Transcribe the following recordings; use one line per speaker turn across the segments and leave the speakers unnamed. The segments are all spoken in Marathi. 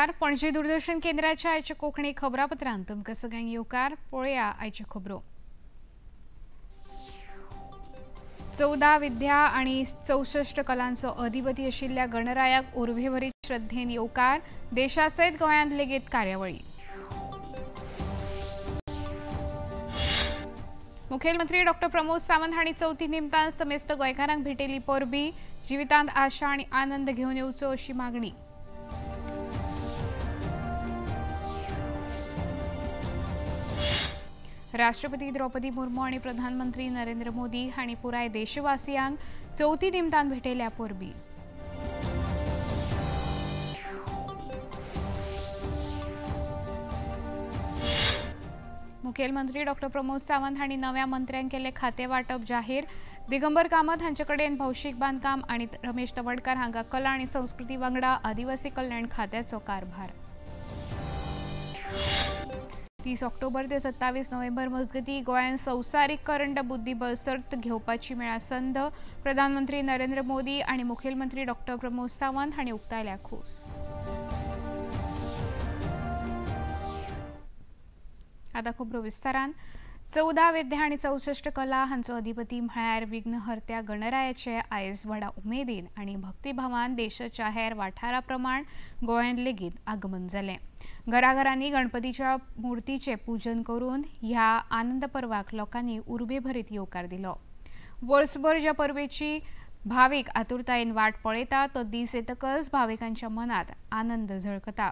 नमस्कार. पणजी दूरदर्शन केंद्राच्या आयच्या कोंकणी खबरापत्रांत तुमकां सगळ्यांक येवकार. पळया आयच्यो खबरो. 14 विद्या आणि 64 कलांचो अधिपती आशिल्ल्या गणरायाक उर्बेभरीत श्रद्धेन येवकार. देशासयत गोंयांत लेगीत कार्यावळी. मुखेलमंत्री डॉ. प्रमोद सावंत हांणी चवथी निमतान समेस्त गोंयकारांक भेटयली परबी. जिवितांत आशा आणि आनंद घेवन येवचो अशी मागणी. राष्ट्रपती द्रौपदी मुर्मू आणि प्रधानमंत्री नरेंद्र मोदी हांणी पुराय देशवासियांक चवथी निमतान भेटयल्या परबी. मुखेलमंत्री डॉ. प्रमोद सावंत हांणी नव्या मंत्र्यांक केले खाते वाटप जाहीर. दिगंबर कामत हांचे कडेन भौशीक बांदकाम आणि रमेश तवडकार हांका कला आणि संस्कृती वांगडा आदिवासी कल्याण खात्याचो कारभार. 30 ऑक्टोबर ते 27 नोव्हेंबर मजगती गोंयांत संवसारीक करंड बुद्धीबळ सर्त घेवपाची मेळा संद. प्रधानमंत्री नरेंद्र मोदी आणि मुखेलमंत्री डॉ. प्रमोद सावंत हांणी उक्तायल्या खूस. आता खबरो विस्तारान. 14 विद्या आणि 64 कला हांचो अधिपती म्हळ्यार विघ्नहर्त्या गणरायाचे आयज व्हडा उमेदीन आणि भक्तिभावान देशाच्या हेर वाठारा प्रमाण गोंयांत लेगीत आगमन जालें. घराघरांनी गणपतीच्या मुर्तीचे पूजन करून ह्या आनंद पर्वाक लोकांनी उर्बेभरीत येवकार दिलो. वर्सभर ज्या परबेची भावीक आतुरतायेन वाट पळयता तो दीस येतकच भाविकांच्या मनात आनंद झळकता.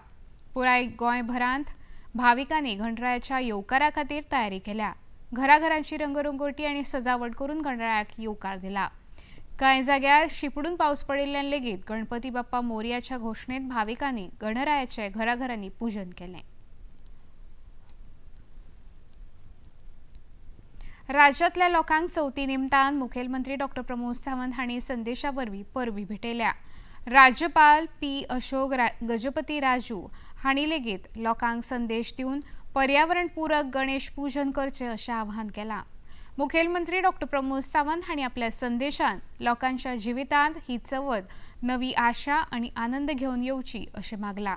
पुराय गोंयभरांत भाविकांनी गणरायाच्या येवकारा खातीर तयारी केल्या. घराघरांची रंगरंगोटी आणि सजावट करून गणरायाक येवकार दिला. कांय जाग्यार शिपडून पावस पडिल्ल्यान लेगीत गणपती बाप्पा मोरयाच्या घोषणेत भाविकांनी गणरायाचे घराघरांनी पूजन केले. राज्यातल्या लोकांक चवथी निमतान मुखेलमंत्री डॉ. प्रमोद सावंत हांणी संदेशा वरवीं परबी भेटयल्या. राज्यपाल पी. अशोक गजपती राजू हांणी लेगीत लोकांक संदेश दिवन पर्यावरणपूरक गणेश पूजन करचे अशें आवाहन केलां. मुखेलमंत्री डॉ. प्रमोद सावंत हांणी आपल्या संदेशान लोकांच्या जिवितांत ही चवथ नवी आशा आणि आनंद घेवन येवची अशें मागलां.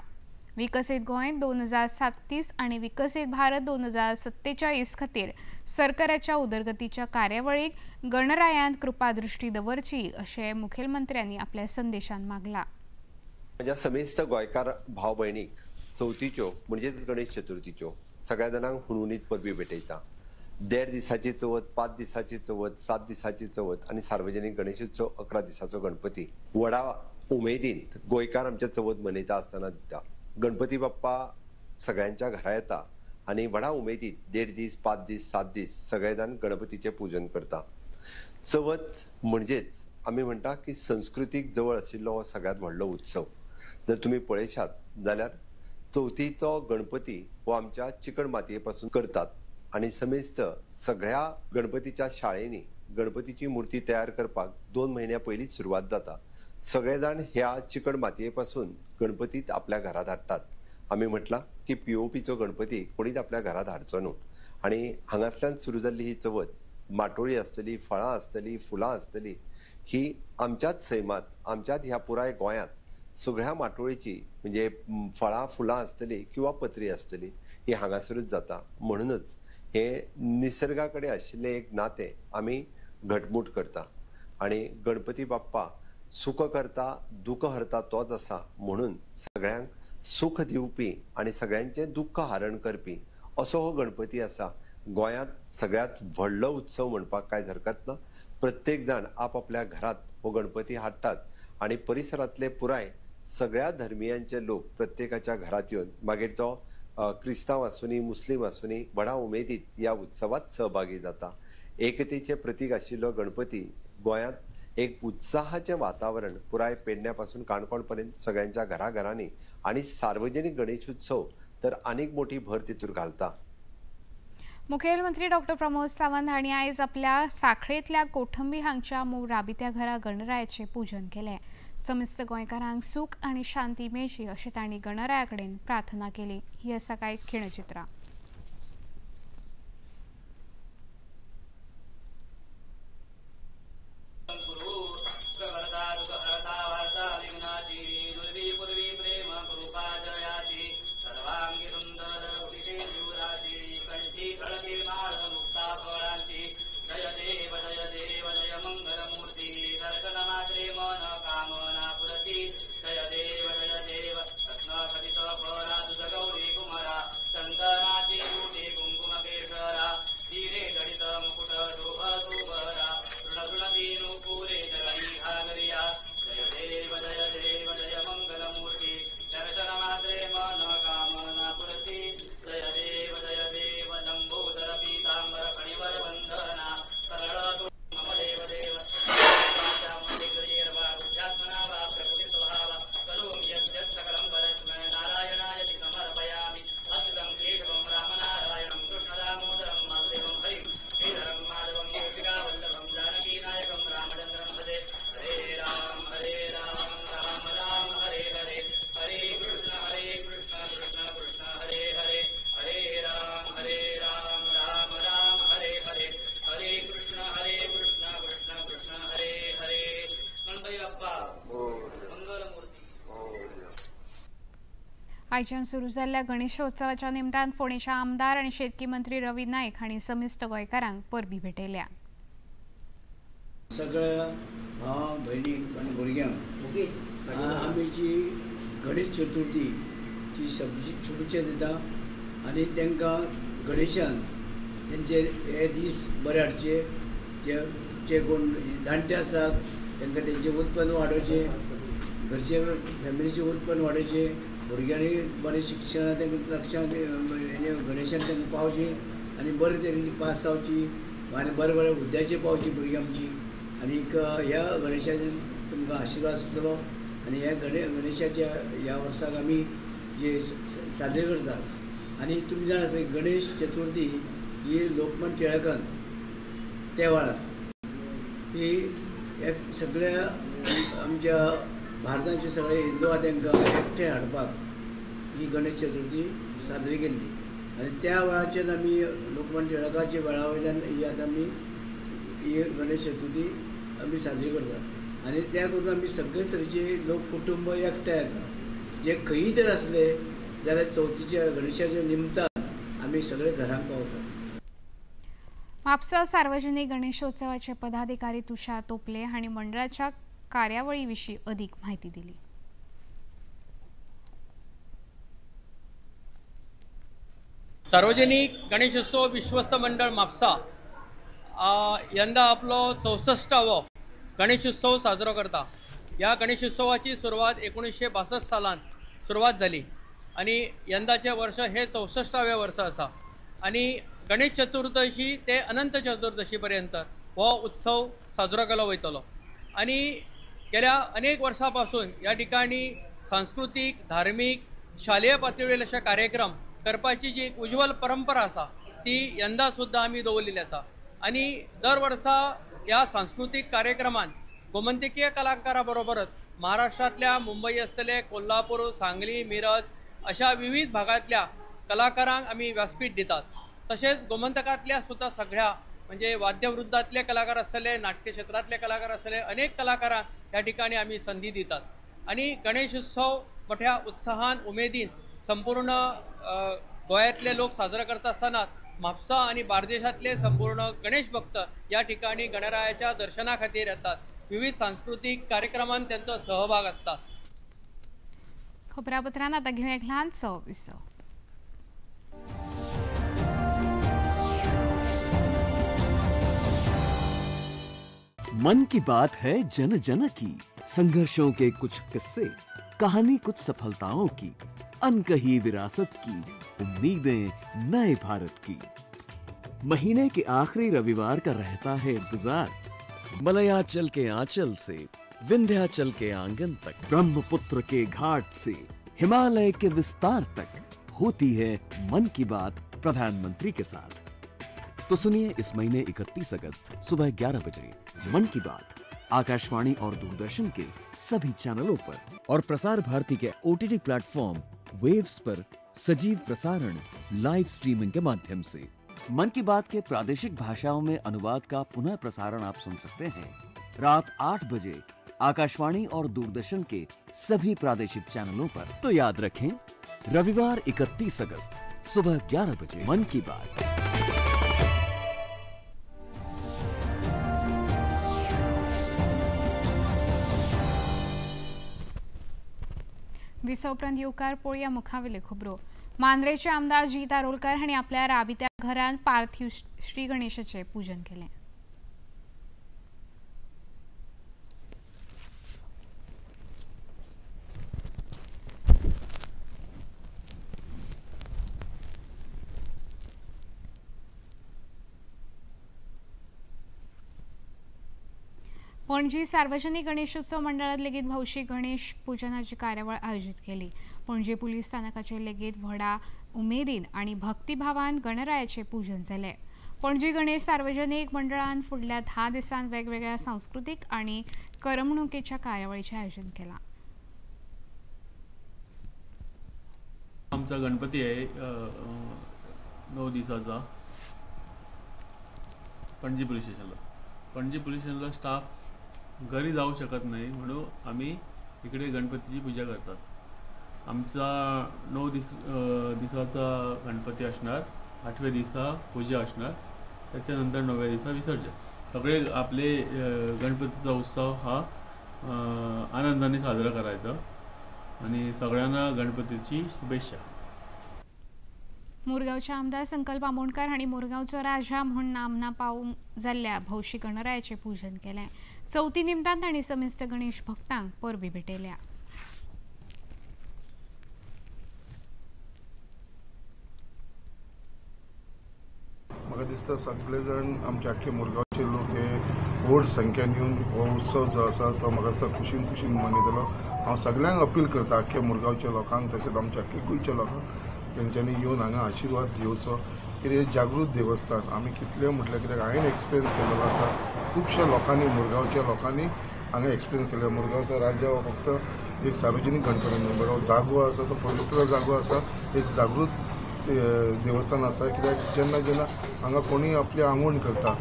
विकसीत गोंय 2037 आणि विकसीत भारत 2047 खातीर सरकाराच्या उदरगतीच्या कार्यावळीक गणरायान कृपादृष्टी दवरची अशें मुखेलमंत्र्यांनी आपल्या संदेशान मागलां.
माझ्या समेस्त गोंयकार भाव भयणीक चवथीच्यो म्हणजेच गणेश चतुर्थीच्यो सगळ्या जाणांक हुनहुनीत परबी भेटयता. 1.5 दिसाची चवथ, 5 दिसाची चवथ, 7 दिसाची चवथ आणि सार्वजनीक गणेशोत्सव 11 दिसाचो गणपती व्हडा उमेदीन गोंयकार आमच्या चवथ मनयता आसतना दिता. गणपती बाप्पा सगळ्यांच्या घरा येता आणि व्हडा उमेदीन 1.5 दीस, 5 दीस, 7 दीस सगळे जाण गणपतीचे पूजन करता. चवथ म्हणजेच आमी म्हणटा की संस्कृतीक जवळ आशिल्लो हो सगळ्यात व्हडलो उत्सव. जर तुम्ही पळयशात जाल्यार चवथीचो गणपती हो आमच्या चिकण मातये पासून करतात आणि समेस्त सगळ्या गणपतीच्या शाळेनी गणपतीची मूर्ती तयार करपाक 2 महिन्या पयलींच सुरवात जाता. सगळे जाण ह्या चिकण मातये पासून गणपतीत आपल्या घरात हाडटात. आमी म्हटलां की पीओपीचो गणपती कोणीच आपल्या घरात हाडचो न्हू आणि हांगासल्यान सुरू जाल्ली ही चवथ माटोळी आसतली, फळां आसतली, फुलां आसतली ही आमच्याच सैमात आमच्याच ह्या पुराय गोंयांत सगळ्या माटोळीची म्हणजे फळां फुलां आसतली किंवा पत्री आसतली ही हांगासरूच जाता. म्हणूनच हे निसर्गा कडेन आशिल्लें एक नातें आमी घटमूट करता आणि गणपती बाप्पा सुख करता दुःख हरता तोच आसा म्हणून सगळ्यांक सुख दिवपी आणि सगळ्यांचें दुःख हरण करपी असो हो गणपती आसा. गोंयांत सगळ्यात व्हडलो उत्सव म्हणपाक कांय हरकत ना. प्रत्येक जाण आपापल्या घरात हो गणपती हाडटात आणि परिसरातले पुराय सगळ्या धर्मियांचे लोक प्रत्येकाच्या घरात येवन मागीर तो क्रिस्तांव आसुनी मुस्लीम आसुनी व्हडा उमेदीत ह्या उत्सवात सहभागी जाता. एकतेचे प्रतीक आशिल्लो गणपती गोंयांत एक उत्साहाचे वातावरण पुराय पेडण्यापासून काणकोण पर्यंत सगळ्यांच्या घराघरांनी आणि सार्वजनिक गणेशोत्सव तर अनेक मोठी भर तितूर घालता.
मुखेलमंत्री डॉ. प्रमोद सावंत हांणी आयज आपल्या साखळेतल्या कोठंबी हांगच्या राबित्या घरा गणरायाचे पूजन केले. समेस्त गोंयकारांक सुख आणि शांती मेळची अशें तांणी गणराया कडेन प्रार्थना केली. ही आसा कांय खिणचित्रां.
प्रवर्ता दुःखहर्ता वार्ता विघ्नाची दुर्वी पूर्वी प्रेम कृपा जयाची
आयच्यान सुरू जाल्ल्या गणेशोत्सवाच्या निमतान फोंडेंच्या आमदार आनी शेतकी मंत्री रवी नायक हांणी समिस्त गोंयकारांक परबी भेटयल्या.
सगळ्या भावां भयणीक आनी भुरग्यांक आमी जी गणेश चतुर्थीची शुभेच्छा दिता आनी तांकां गणेशान तेंचे हे दीस बरे हाडचे. जे कोण जाणटे आसात तांकां तेंचें उत्पन्न वाडोवचें, घरचे फॅमिलीचें उत्पन्न वाडोवचें, भुरग्यांनी बरें शिक्षण तांकां लक्षांत गणेशान तांकां पावचें आनी बरे तरेन पास जावची आनी बरे बरे हुद्द्याचेर पावची भुरगीं आमची. आनीक ह्या गणेशाचे तुमकां आशिर्वाद आसतलो आनी ह्या गणेशाच्या ह्या वर्साक आमी जे साजरे करतात. आनी तुमी जाण आसा गणेश चतुर्थी ही लोकमान्य टिळकान त्या वेळार ही सगळ्या आमच्या भारताचे सगळे हिंदू तांकां एकठांय हाडपाक ही गणेश चतुर्थी साजरी केल्ली आनी त्या वेळाचेर आमी लोकमान्य टिळकाच्या वेळा वयल्यान ही आतां आमी ही गणेश चतुर्थी आमी साजरी करतात. आनी त्या करून आमी सगळे तरेचे लोक कुटुंब एकठांय येतात. जे खंयी तर आसले जाल्यार चवथीच्या गणेशाच्या निमतान आमी सगळे घरांक पावतात.
म्हापसा सार्वजनीक गणेशोत्सवाचे पदाधिकारी तुषार तोपले हांणी मंडळाच्या कार्यावळी विशीं अदीक म्हायती दिली.
सार्वजनिक गणेशोत्सव विश्वस्त मंडळ म्हापसा यंदा आपलो 64वो गणेशोत्सव साजरो करता. ह्या गणेशोत्सवाची सुरवात 1962 सालांत सुरवात जाली आनी यंदाचें वर्ष हे 64वें वर्स आसा. आनी गणेश चतुर्दशी ते अनंत चतुर्दशी पर्यंत हो उत्सव साजरो केलो वयतलो. आनी गेल्या अनेक वर्सां पासून ह्या ठिकाणी सांस्कृतिक, धार्मीक, शालेय पातळीवेले अशे कार्यक्रम करपाची जी एक उज्वल परंपरा आसा ती यंदा सुद्दां आमी दवरलेली आसा. आनी दर वर्सा ह्या सांस्कृतिक कार्यक्रमान गोमंतकीय कलाकारा बरोबरच महाराष्ट्रांतल्या मुंबई आसतले, कोल्हापूर, सांगली, मिरज अशा विविध भागांतल्या कलाकारांक आमी व्यासपीठ दितात. तशेंच गोमंतकांतल्या सुद्दां सगळ्या म्हणजे वाद्यवृत्तांतले कलाकार आसतले, नाट्य क्षेत्रांतले कलाकार आसतले, अनेक कलाकारांक ह्या ठिकाणी आमी संदी दितात. आनी गणेश उत्सव मोठ्या उत्साहान उमेदीन संपूर्ण गोंयांतले लोक साजरे करता आसतना म्हापसा आनी बार्देशांतले संपूर्ण गणेश भक्त ह्या ठिकाणी गणरायाच्या दर्शना खातीर येतात. विविध सांस्कृतिक कार्यक्रमांत त्यांचो सहभाग आसता.
खबरापत्रांत आतां घेवया एक ल्हानसो विसव.
मन की बात है जन जन की, संघर्षों के कुछ किस्से, कहानी कुछ सफलताओं की, अनकही विरासत की, उम्मीदें नए भारत की. महीने के आखिरी रविवार का रहता है इंतजार. मलयाचल के आंचल से विंध्याचल के आंगन तक, ब्रह्मपुत्र के घाट से हिमालय के विस्तार तक होती है मन की बात प्रधानमंत्री के साथ. तो सुनिए इस महीने 31 अगस्त सुबह 11 बजे मन की बात आकाशवाणी और दूरदर्शन के सभी चैनलों पर और प्रसार भारती के OTT प्लेटफॉर्म वेव्स पर सजीव प्रसारण लाइव स्ट्रीमिंग के माध्यम से. मन की बात के प्रादेशिक भाषाओं में अनुवाद का पुनः प्रसारण आप सुन सकते हैं रात 8 बजे आकाशवाणी और दूरदर्शन के सभी प्रादेशिक चैनलों पर. तो याद रखें, रविवार 31 अगस्त सुबह 11 बजे मन की बात.
विसव उपरांत येवकार पळोवया मुखावेल्यो खबरो. मांद्रेचे आमदार जी दारोलकर हांणी आपल्या राबित्या घरांत पार्थिव श्री गणेशाचें पूजन केलें. पणजी सार्वजनिक गणेशोत्सव मंडळात लेगीत भौशीक गणेश पूजनाची कार्यावळ आयोजित केली. पणजी पुलीस स्थानकाचे लेगीत व्हडा उमेदीन आणि भक्तिभावान गणरायाचे पूजन जाले. पणजी गणेश सार्वजनिक मंडळान फुडल्या 10 दिसांत वेगवेगळ्या सांस्कृतिक आणि करमणुकीच्या कार्यावळीचे आयोजन केला.
आमचा गणपती आहे 9 दिवसाचा पणजी पोलीस स्टेशनला स्टाफ घरी जाऊ शकत नाही म्हणून आम्ही इकडे गणपतीची पूजा करतात. आमचा 9 दिसाचा गणपती असणार, 8व्या दिवसा पूजा असणार, त्याच्यानंतर 9व्या दिवसा विसर्जन. सगळे आपले गणपतीचा उत्सव हा आनंदाने साजरा करायचा आणि सगळ्यांना गणपतीची शुभेच्छा.
मुरगावचे आमदार संकल्प आमोणकर हांणी मुरगावचो राजा म्हणून नामना पावूंक जाल्ल्या भौशी गणरायाचे पूजन केलें. चवथी निमतान तांणी समेस्त गणेश भक्तांक परबी भेटयल्या.
म्हाका दिसता सगळे जाण आमचे आख्खे मुरगांवचे लोक हे व्हड संख्येन येवन हो उत्सव जो आसा तो म्हाका दिसता खुशीन मनयतलो. हांव सगळ्यांक अपील करता, आख्खे मुरगांवच्या लोकांक तशेंच आमच्या आख्खे गोंयच्या लोकांक तेंच्यांनी येवन हांगा आशिर्वाद घेवचो. कितें जागृत देवस्थान आमी कितले म्हटल्यार कित्याक हांवें एक्सपिरियन्स केलेलो आसा. खुबश्या लोकांनी मुरगांवच्या लोकांनी हांगा एक्सपिरियन्स केला. मुरगांवचो राज्य हो फक्त एक सार्वजनीक गणपती न्हू, बट हो जागो आसा तो पवित्र जागो आसा, एक जागृत देवस्थान आसा. कित्याक जेन्ना हांगा कोणीय आपली आंगवण करता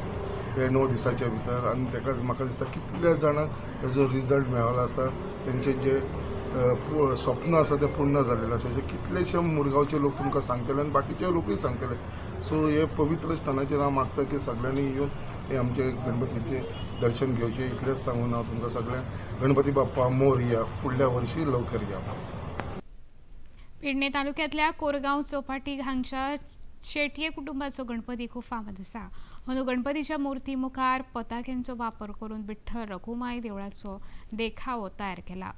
हे 9 दिसाच्या भितर आनी ताका म्हाका दिसता कितल्या जाणांक ताजो रिजल्ट मेळ्ळो आसा, तेंचे जे स्वप्न आसा ते पूर्ण जाल्लेले आसा. जे कितलेशे मुरगांवचे लोक तुमकां सांगतले आनी बाकीचे लोकूय सांगतले. सो हे पवित्र स्थानाचेर हांव मागता की सगळ्यांनी येवन हे आमचे गणपतीचे दर्शन घेवचें. इतलेंच सांगून हांव तुमकां सगळ्यांक गणपती बाप्पा मोरया, फुडल्या वर्षी लवकर या.
पेडणे तालुक्यातल्या कोरगांव चौपाटी हांगच्या शेटये कुटुंबाचो गणपती खूब फामाद आसा. अंदू गणपतीच्या मूर्ती मुखार पताक्यांचो वापर करून विठ्ठल रखुमाई देवळाचो देखावो तयार केला.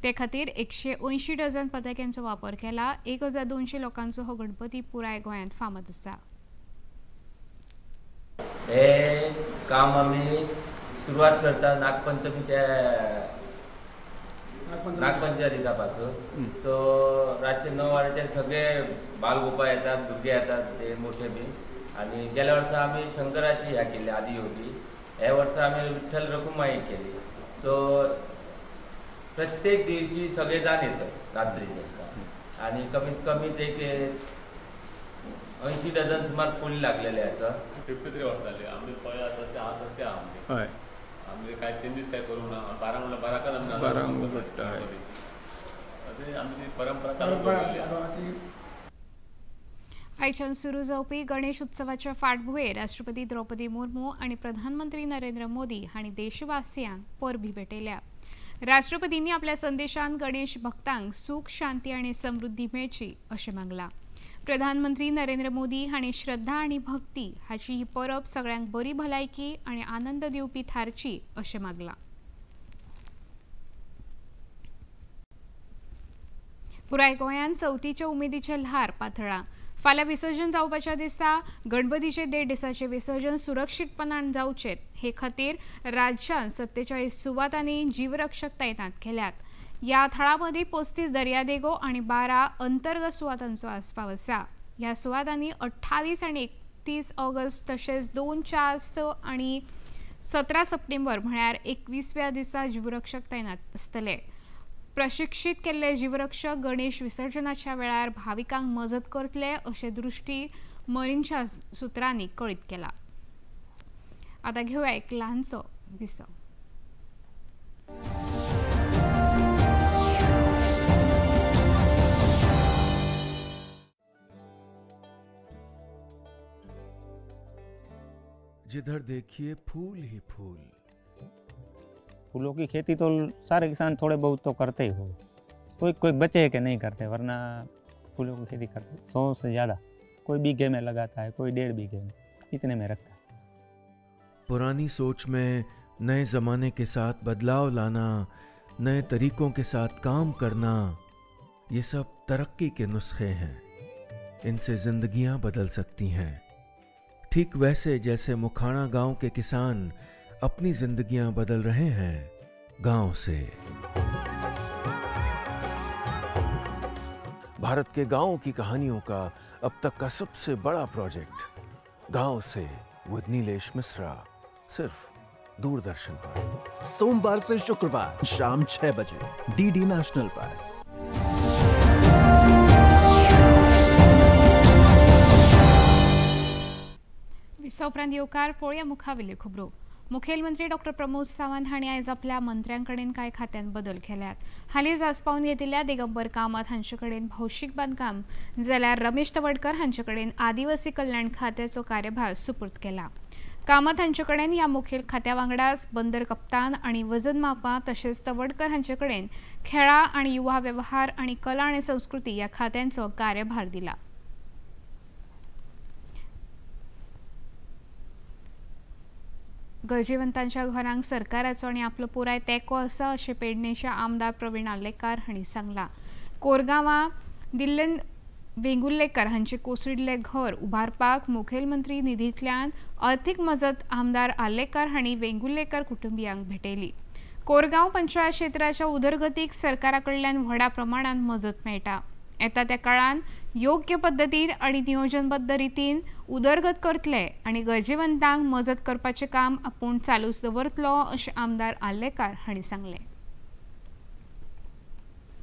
ते खातीर 180 डझन पताक्यांचो वापर केला. 1200 लोकांचो हो गणपती पुराय गोंयांत फामाद आसा.
हे काम आमी सुरवात करता नागपंचमी दिसा पासून. सो रातचे 9 वरांचेर सगळे बालगोपाळ येतात, भुरगे येतात, ते मोठे बी. आणि गेल्या वर्सा आमी शंकराची ह्या केली आदियोगी, हे वर्सा आमी विठ्ठल रखुमाई केली. सो प्रत्येक दिवशी सगळे जाण येतात रात्रीचे आणि कमीत कमी एक 80 डझन सुमार फुल लागलेले आसा.
53 वर्स जाली आमी पळया तशें आहा तशें आहा हय. आमी काय चेंजीस काय करूंक ना. 12 म्हणल्यार 12 पडटा अशें आमी परंपरा.
आयच्यान सुरू जावपी गणेश उत्सवाच्या फाटभुंयेर राष्ट्रपती द्रौपदी मुर्मू आनी प्रधानमंत्री नरेंद्र मोदी हांणी देशवासियांक परबी भेटयल्या. राष्ट्रपतींनी आपल्या संदेशांत गणेश भक्तांक सुख, शांती आनी समृद्धी मेळची अशें मागलां. प्रधानमंत्री नरेंद्र मोदी हांणी श्रद्धा आनी भक्ती हाची ही परब सगळ्यांक बरी भलायकी आनी आनंद दिवपी थारची अशें मागलां. पुराय गोंयांत चवथीच्या उमेदीचे ल्हार पातळ्ळा. फाल्यां विसर्जन जावपाच्या दिसा गणपतीचे 1.5 दिसांचे विसर्जन सुरक्षीतपणान जावचें हे खातीर राज्यांत 47 सुवातांनी जीवरक्षक तैनात केल्यात. ह्या थळा मदीं 35 दर्यादेगो आनी 12 अंतर्गत सुवातांचो आस्पाव आसा. ह्या सुवातांनी 28 आनी 31 ऑगस्ट तशेंच 2, 4, 6 आनी 17 सप्टेंबर म्हळ्यार 21व्या दिसा जीवरक्षक तैनात आसतले. प्रशिक्षीत केल्ले जीवरक्षक गणेश विसर्जनाच्या वेळार भाविकांक मजत करतले अशें दृश्टी मरीनच्या सुत्रांनी कळीत केला. आतां घेवया एक ल्हानसो विसव.
जिधर देखिए फूल ही फूल.
फूलों की खेती तो सारे किसान थोड़े बहुत तो करते ही हो. कोई बचे है कि नहीं करते, वरना फूलों की खेती करते 100 से ज़्यादा. कोई बीघे में लगाता है, कोई 1.5 बीघे में, इतने में रखता है.
पुरानी सोच में नए ज़माने के साथ बदलाव लाना, नए तरीकों के साथ काम करना, ये सब तरक्की के नुस्खे हैं. इनसे जिंदगियां बदल सकती हैं. ठीक वैसे जैसे मुखाना गांव के किसान अपनी जिंदगियां बदल रहे हैं गांव से. भारत के गांवों की कहानियों का अब तक का सबसे बड़ा प्रोजेक्ट गांव से विद नीलेश मिश्रा, सिर्फ दूरदर्शन पर.
सोमवार से शुक्रवार शाम 6 बजे डीडी नेशनल पर.
विसव उपरांत येवकार पळोवया मुखावेल्यो खबरो. मुखेलमंत्री डॉ प्रमोद सावंत हांणी आयज आपल्या मंत्र्यांकडेन कांय खात्यांत बदल केल्यात. हालींच आस्पावन येतिल्ल्या दिगंबर कामत हांचे कडेन भौशीक बांदकाम जाल्यार रमेश तवडकर हांचे कडेन आदिवासी कल्याण खात्याचो कार्यभार सुपूर्द केला. कामत हांचे कडेन ह्या मुखेल खात्या वांगडाच बंदर कप्तान आनी वजन मापा तशेंच तवडकर हांचे कडेन खेळां आनी युवा वेवहार आनी कला आनी संस्कृती ह्या खात्यांचो कार्यभार दिला. गरजेवंतांच्या घरांक सरकाराचो आनी आपलो पुराय तेंको आसा अशें पेडणेच्या आमदार प्रवीण आर्लेकर हांणी सांगलां. कोरगांवां दिल्लन वेंगुर्लेकर हांचे कोसळिल्लें घर उबारपाक मुखेलमंत्री निधींतल्यान अर्थीक मजत आमदार आर्लेकर हांणी वेंगुर्लेकर कुटुंबियांक भेटयली. कोरगांव पंचायत क्षेत्राच्या उदरगतीक सरकारा कडल्यान व्हडा प्रमाणांत मजत मेळटा. येता त्या काळान योग्य पद्दतीन आनी नियोजनबद्ध रितीन उदरगत करतले आनी गरजेवंतांक मजत करपाचें काम आपूण चालूच दवरतलो अशें आमदार आर्लेकर हांणी सांगलें.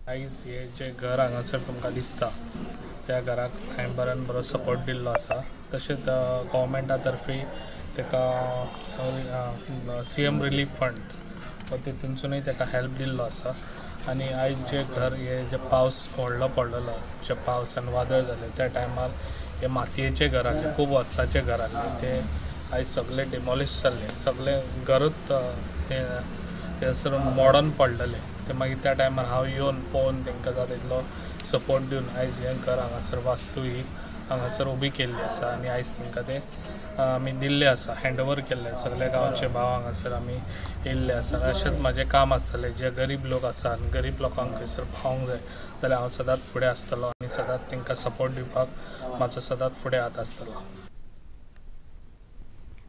आयज हे जे घर हांगासर तुमकां दिसता त्या घराक हांवें बरो सपोर्ट दिल्लो आसा. तशेंच गव्हर्मेंटा तर्फे ताका CM रिलीफ फंड्स तितूनसूनय ताका हेल्प दिल्लो आसा. आनी आयज जे घर हे जे पावस व्हडलो पडलेलो जे पावसान वादळ जालें त्या टायमार हे मातयेचे घर आसले, खूब वर्साचे घर आसले, ते आयज सगळे डिमॉलिश जाल्ले. सगळें घरूच थंयसर मॉडर्न पडलेलें. ते मागीर त्या टायमार हांव येवन पळोवन तांकां जाता तितलो सपोर्ट दिवन आयज हें घर हांगासर वास्तू ही हांगासर उबी केल्ली आसा. आनी आयज तांकां ते आमी दिल्ले आसा, हँडओवर केल्ले. सगळे गांवचे भाव हांगासर आमी येयल्ले आसा. अशेंच म्हाजें काम आसतलें. जे गरीब लोक आसा आनी गरीब लोकांक खंयसर पावोंक जाय जाल्यार हांव सदांच फुडें आसतलो आनी सदांच तांकां सपोर्ट दिवपाक म्हाजो सदांच फुडें हात आसतलो.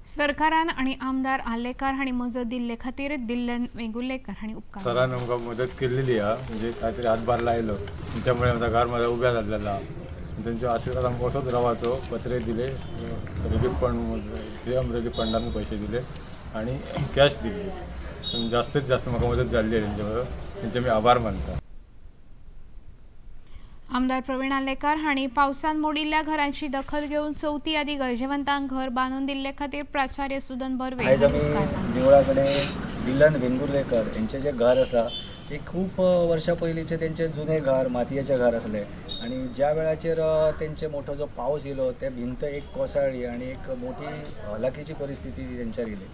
सरकारान आनी आमदार आर्लेकर हांणी मजत दिल्ले खातीर दिल्लन वेंगुर्लेकर हांणी उपकार.
सरान आमकां मदत केल्ली आहा, म्हणजे काहीतरी हातभार लायलो. त्यामुळे आमचा घर माझा उभ्या जाल्लेला. त्यांच्या आशीर्वाद आमकां असोच रावाचो. पत्रे दिले, रिलीफ फंड CM रिलीफ फंडान पैसे दिले आणि कॅश दिली. जास्तीत जास्त म्हाका मदत जाल्ली त्यांचे मी आभार मानता.
आमदार प्रवीण आर्लेकर हांणी पावसान मोडिल्ल्या घरांची दखल घेवन चवथी आदी गरजेवंतांक घर बांदून दिल्ले खातीर प्राचार्य सुदन बर्वे
आयज आमी देवळा कडेन दिल्लन वेंगुर्लेकर यांचे जे घर आसा ते खूप वर्षा पयलींचे तेंचे जुने घर मातयेचे घर आसले. आणि ज्या वेळाचेर तेंचे मोठो जो पावस येयलो ते भिंत एक कोसळ्ळी आणि एक मोठी हलाखीची परिस्थिती तेंच्यार येयली.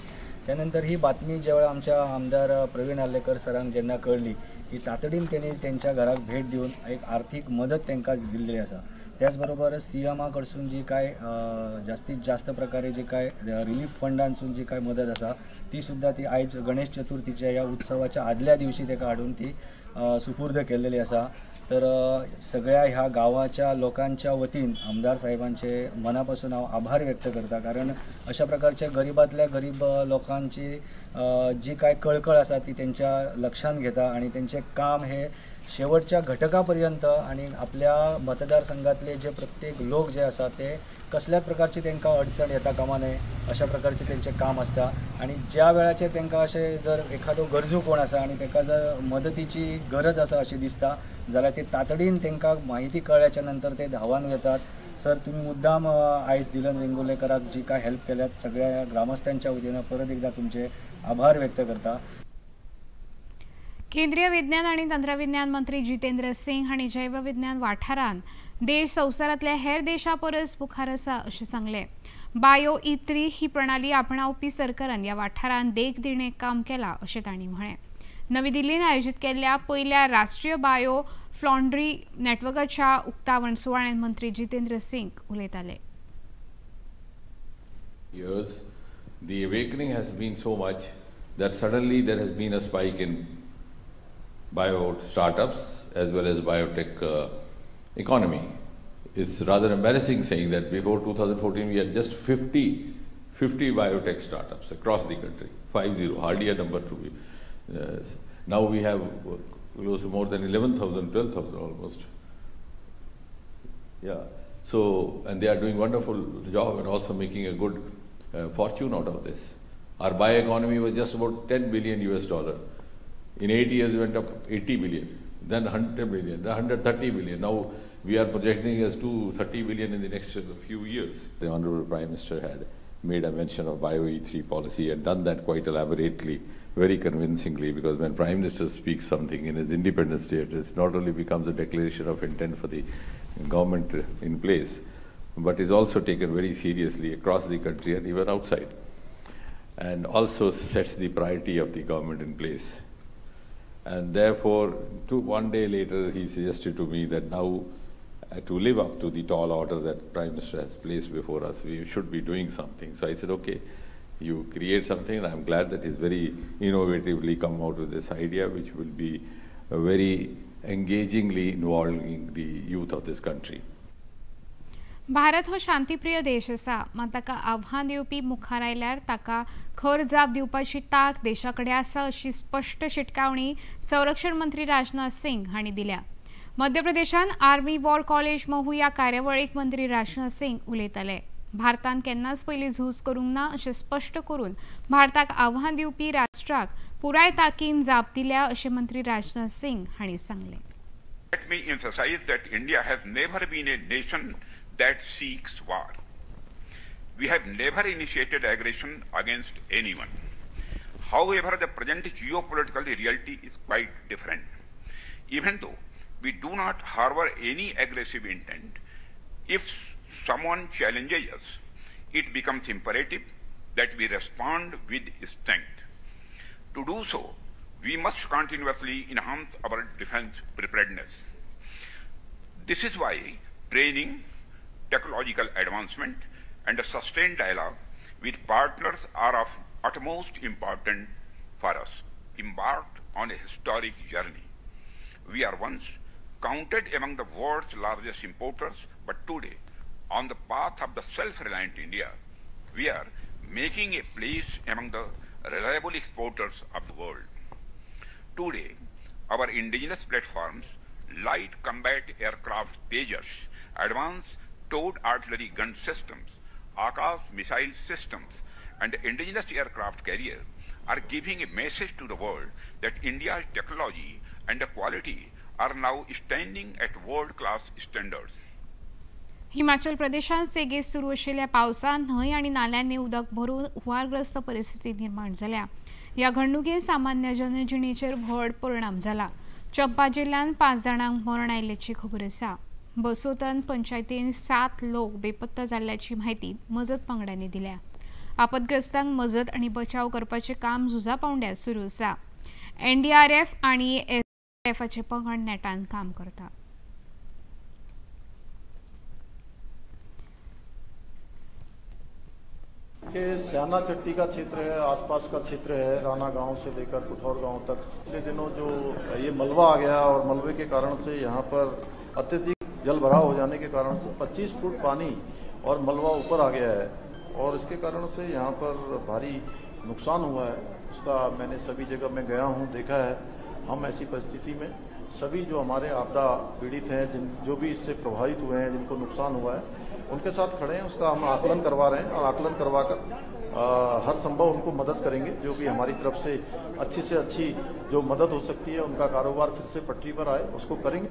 त्यानंतर ही बातमी ज्या आमच्या आमदार प्रवीण आर्लेकर सरांक जेन्ना कळली की तातडीन त्यांनी त्यांच्या घराक भेट दिवन एक आर्थिक मदत तांकां दिल्ली आसा. त्याचबरोबर CM कडसून जी काय जास्तीत जास्त प्रकारे जी काय रिलीफ फंडांसून जी काय मदत आसा ती सुद्धा ती आयज गणेश चतुर्थीच्या या उत्सवाच्या आदल्या दिवशी ताका हाडून ती सुपूर्द केलेली आसा. तर सगळ्या ह्या गावाच्या लोकांच्या वतीन आमदार साहेबांचे मनापासून हांव आभार व्यक्त करता. कारण अशा प्रकारच्या गरीबातल्या गरीब लोकांची जी काय कळकळ आसा ती त्यांच्या लक्षात घेता आणि त्यांचे काम हे शेवटच्या घटकापर्यंत आणि आपल्या मतदारसंघातले जे प्रत्येक लोक जे आसा ते कसल्याच प्रकारची तांकां अडचण येता कामा नये अशा प्रकारचे तेंचें काम आसता. आणि ज्या वेळाचेर तांकां अशें जर एखादो गरजू कोण आसा आणि ताका जर मदतीची गरज आसा अशी दिसता जाल्यार ते तातडीन तांकां माहिती कळ्ळ्याच्या नंतर ते धांवान येतात. सर तुम्ही मुद्दाम आयज दिल्लन वेंगुर्लेकराक जी काय हेल्प केल्यात सगळ्या ग्रामस्थांच्या वतीनं परत एकदा तुमचे आभार व्यक्त करता.
केंद्रीय विज्ञान आणि तंत्रविज्ञान मंत्री जितेंद्र सिंग हांणी जैवविज्ञान वाठारांत देश संवसारांतल्या हेर देशां परस मुखार आसा अशें सांगलें. बायो E3 ही प्रणाली आपणावपी सरकारान ह्या वाठारांत देख दिणें काम केलां अशें तांणी म्हळें. नवी दिल्लीन आयोजीत केल्ल्या पयल्या राष्ट्रीय बायो फ्लॉन्ड्री नेटवर्काच्या उक्तावण सुवाळ्यांत मंत्री जितेंद्र सिंग उलयताले.
Years, the awakening has been so much that suddenly there has been a spike in bio startups as well as biotech economy. It's rather embarrassing saying that before 2014 we had just 50 biotech startups across the country. 50, hardly a number to be. Now we have close to more than 11,000, 12,000 almost. Yeah. So, and they are doing wonderful job and also making a good fortune out of this. Our bioeconomy was just about $10 billion. In 8 years, it went up 80 billion, then 100 billion, then 130 billion. Now we are projecting as 230 billion in the next few years. The Honorable Prime Minister had made a mention of Bio-E3 policy and done that quite elaborately, very convincingly, because when Prime Minister speaks something in his independence state, it not only becomes a declaration of intent for the government in place, but is also taken very seriously across the country and even outside, and also sets the priority of the government in place. And therefore, one day later, he suggested to me that now, to live up to the tall order that Prime Minister has placed before us, we should be doing something. So I said, okay, you create something, and I'm glad that he's very innovatively come out with this idea, which will be very engagingly involving the youth of this country.
Bharat हो शांतीप्रिय देश असा, मात ताका आव्हान दिवपी मुखार आयल्यार ताका खर जाप दिवपाची ताक देशाकडे आसा अशी स्पष्ट शिटकावणी संरक्षण मंत्री राजनाथ सिंग हांणी दिल्या. मध्य प्रदेशान आर्मी वॉर कॉलेज महू या कार्यावळीक मंत्री राजनाथ सिंग उलयताले. भारतान केन्नाच पयली झूज करूंक ना अशें स्पष्ट करून भारताक आव्हान दिवपी राष्ट्राक पुराय ताकीन जाप दिल्या अशें मंत्री राजनाथ सिंग हांणी सांगले.
Let me emphasize that India has never been a nation that seeks war. We have never initiated aggression against anyone. However, the present geopolitical reality is quite different. Even though we do not harbor any aggressive intent, if someone challenges us, it becomes imperative that we respond with strength. To do so, we must continuously enhance our defense preparedness. This is why training, technological advancement, and a sustained dialogue with partners are of utmost importance for us. Embarked on a historic journey. We are once counted among the world's largest importers, but today, on the path of the self-reliant India, we are making a place among the reliable exporters of the world. Today, our indigenous platforms, light combat aircraft Tejas, advanced towed artillery gun systems, Akash missile systems, and indigenous aircraft carriers are giving a message to the world that India's technology and quality are now standing at world-class standards.
Himachal प्रदेशात सेगीत सुरू असलेल्या पावसान न्हंय आणि नाल्यांनी उदक भरून हुवारग्रस्त परिस्थिती निर्माण झाल्या. या घडणुकेत सामान्य जनजिणेचेर व्हड परिणाम जाला. चंपा जिल्ह्यात 5 जाणांक मरण आयिल्ल्याची खबर आसा. बसोतन पंचायतीन 7 लोक बेपत्ता जाल्ल्याची माहिती मजत पंगडांनी दिल्या. आपतग्रस्तांक मजत आणि बचाव करपाचे काम झुजा पावंड्यात सुरू आसा. NDRF आणि SDRFचे पंगड नेटान काम करता.
के स्याना चट्टी का क्षेत्र है, आसपास का क्षेत्र है, राना गांव से लेकर कुठौर गांव तक पिछले दिनों जो ये मलबा आ गया और मलबे के कारण से यहाँ पर अत्यधिक जल भराव हो जाने के कारण से 25 फुट पानी और मलबा ऊपर आ गया है और इसके कारण से यहाँ पर भारी नुकसान हुआ है. उसका मैंने सभी जगह में गया हूँ, देखा है. हम ऐसी परिस्थिति में सभी जो हमारे आपदा पीड़ित हैं, जो भी इससे प्रभावित हुए हैं, जिनको नुकसान हुआ है, उनके साथ खड़े हैं. उसका हम आकलन करवा रहे हैं और आकलन करवाकर हर संभव उनको मदद करेंगे. जो भी हमारी तरफ से अच्छी जो मदद हो सकती है, उनका कारोबार फिर से पटरी पर आए, उसको करेंगे.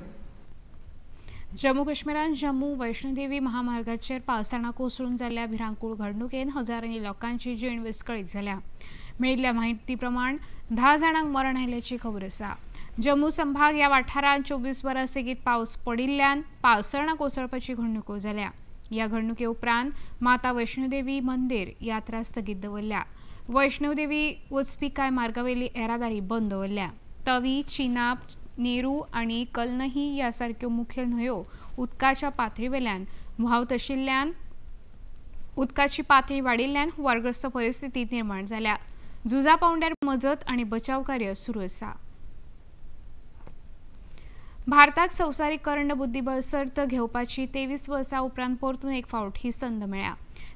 जम्मू काश्मीरात जम्मू वैष्णोदेवी महामार्गाचेर पावसाळा कोसळून जाल्ल्या भिरांकूळ घडणुकेन हजारांनी लोकांची जीण विस्कळीत जाल्या. मेळिल्ल्या माहिती प्रमाण 10 जाणांक मरण आयिल्ल्याची खबर आसा. जम्मू संभाग या वाठारात 24 वरां सेगीत पावस पडिल्ल्यान पावसाळा कोसळपाची घडणुको जाल्या. या घडणुके उपरांत माता वैष्णोदेवी मंदिर यात्रा स्थगीत दवरल्या. वैष्णोदेवी वचपी कांय मार्गावेली येरादारी बंद दवरल्या. तवी, चिनाब, नेरू आणि कलनही या सारक्यो मुखेल न्हंयो उदकाच्या पातळीवेल्यान व्हांवत आशिल्ल्यान उदकाची पातळी वाडिल्ल्यान हुवारग्रस्त परिस्थिती निर्माण जाल्या. झुजा पावंड्यार मजत आणि बचाव कार्य सुरू आसा. भारताक संवसारीक करंड बुद्धीबळ सर्त घेवपाची 23 वर्सां उपरांत परतून एक फावट ही संद मेळ्ळ्या.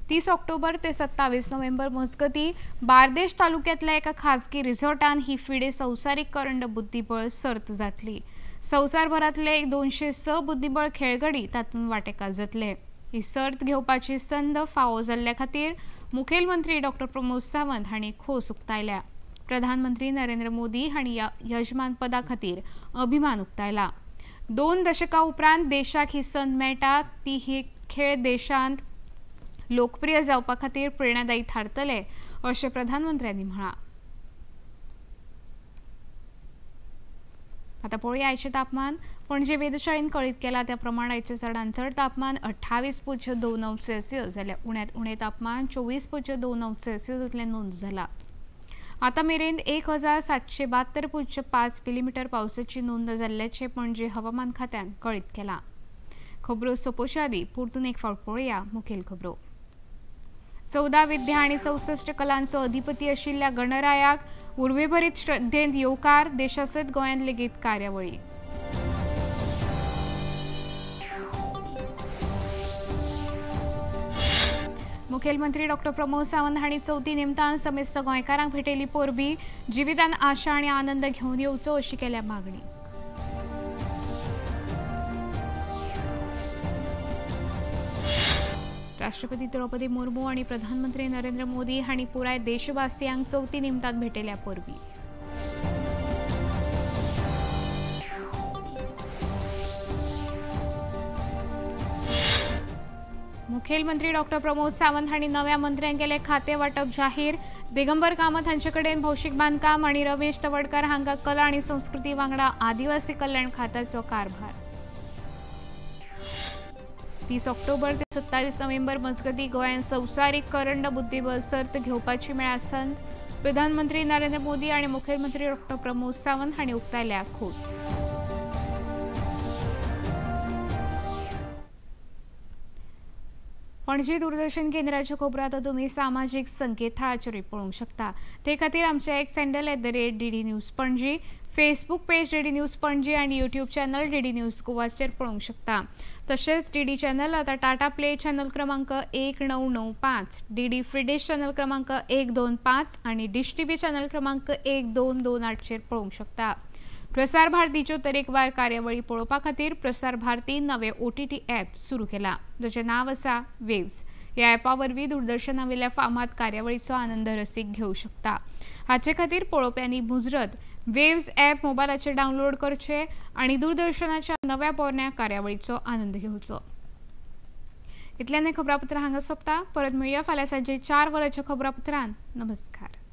30 ऑक्टोबर ते 27 नोव्हेंबर मजगती बार्देश तालुक्यांतल्या एका खाजगी रिसॉर्टान ही फिडे संवसारीक करंड बुद्धीबळ सर्त जातली. संवसारभरातले 206 बुद्धीबळ खेळगडी तातूंत वांटेकार जातले. ही सर्त घेवपाची संद फावो जाल्ल्या खातीर मुखेलमंत्री डॉ. प्रमोद सावंत हांणी खोस उक्तायल्या. प्रधानमंत्री नरेंद्र मोदी हांणी यजमान पदा खातीर अभिमान उक्तायला. 2 दशकां उपरांत देशाक ही संद मेळटा ती ही खेळ देशांत लोकप्रिय जावपा खातीर प्रेरणादायी थारतले अशें प्रधानमंत्र्यांनी म्हळां. आता पळोवया आयचे तापमान. पणजे वेधशाळेन कळीत केला त्या प्रमाण आयचे चडांत चड तापमान 28.29 सेल्सियस जाल्यार उण्यांत उणें तापमान 24.29 सेल्सियस इतलें नोंद जाला. आता मेरेन 1772.5 मिलीमीटर पावसाची नोंद जाल्ल्याचें पणजे हवामान खात्यान कळीत केलां. खबरो सोंपोवचे आदीं परतून एक फावट पळोवया मुखेल खबरो. 14 विद्या आनी 64 कलांचो अधिपती आशिल्ल्या गणरायाक उर्वेभरीत श्रद्धेंत येवकार. देशासयत गोंयांत लेगीत कार्यावळी. मुखेलमंत्री डॉ प्रमोद सावंत हांणी चवथी निमतान समेस्त गोंयकारांक भेटयली परबी. जिवितान आशा आनी आनंद घेवन येवचो अशी केल्या मागणी. राष्ट्रपती द्रौपदी मुर्मू आणि प्रधानमंत्री नरेंद्र मोदी हांणी पुराय देशवासियांक चवथी निमतान भेटयल्या परबी. मुखेलमंत्री डॉ प्रमोद सावंत हांणी नव्या मंत्र्यांक केले खाते वाटप जाहीर. दिगंबर कामत हांचे कडेन भौशीक बांदकाम आनी रमेश तवडकार हांका कला आनी संस्कृती वांगडा आदिवासी कल्याण खात्याचो कारभार. 30 ऑक्टोबर ते 27 नोव्हेंबर मजगती गोंयांत संवसारीक करंड बुद्धीबळ सर्त घेवपाची मेळा संद. प्रधानमंत्री नरेंद्र मोदी आणि मुखेलमंत्री डॉ प्रमोद सावंत हांणी उक्तायल्या खोस. पणजी दूरदर्शन केंद्राच्या खबरो आतां तुमी सामाजीक संकेतथळाचेर पळोवंक शकता. ते खातीर आमचे x handle @DD news Panaji, Facebook page DD news Panaji आणि यूट्यूब चॅनल DD न्यूज गोवाचेर पळोवंक शकता. तशेंच DD चॅनल आता टाटा प्ले चॅनल क्रमांक 1995, DD फ्री डिश चॅनल क्रमांक 125 आणि डिश TV चॅनल क्रमांक 1228 चेर पळोवंक शकता. प्रसार भारतीच्यो तरेकवार कार्यावळी पळोवपा खातीर प्रसार भारती नवे OTT ॲप सुरू केला, जाचें नांव आसा वेव्स. ह्या ॲपा वरवीं दूरदर्शनावेल्या फामाद कार्यावळीचो आनंद रसीक घेवंक शकता. हाचे खातीर पळोवप्यांनी मुजरत वेव्स ॲप मोबायलाचेर डावनलोड करचें आनी दूरदर्शनाच्या नव्या पोरण्या कार्यावळीचो आनंद घेवचो. इतल्यान हें खबरापत्र हांगा सोंपता. परत मेळुया फाल्यां सांजे 4 वरांच्या खबरापत्रांत. नमस्कार.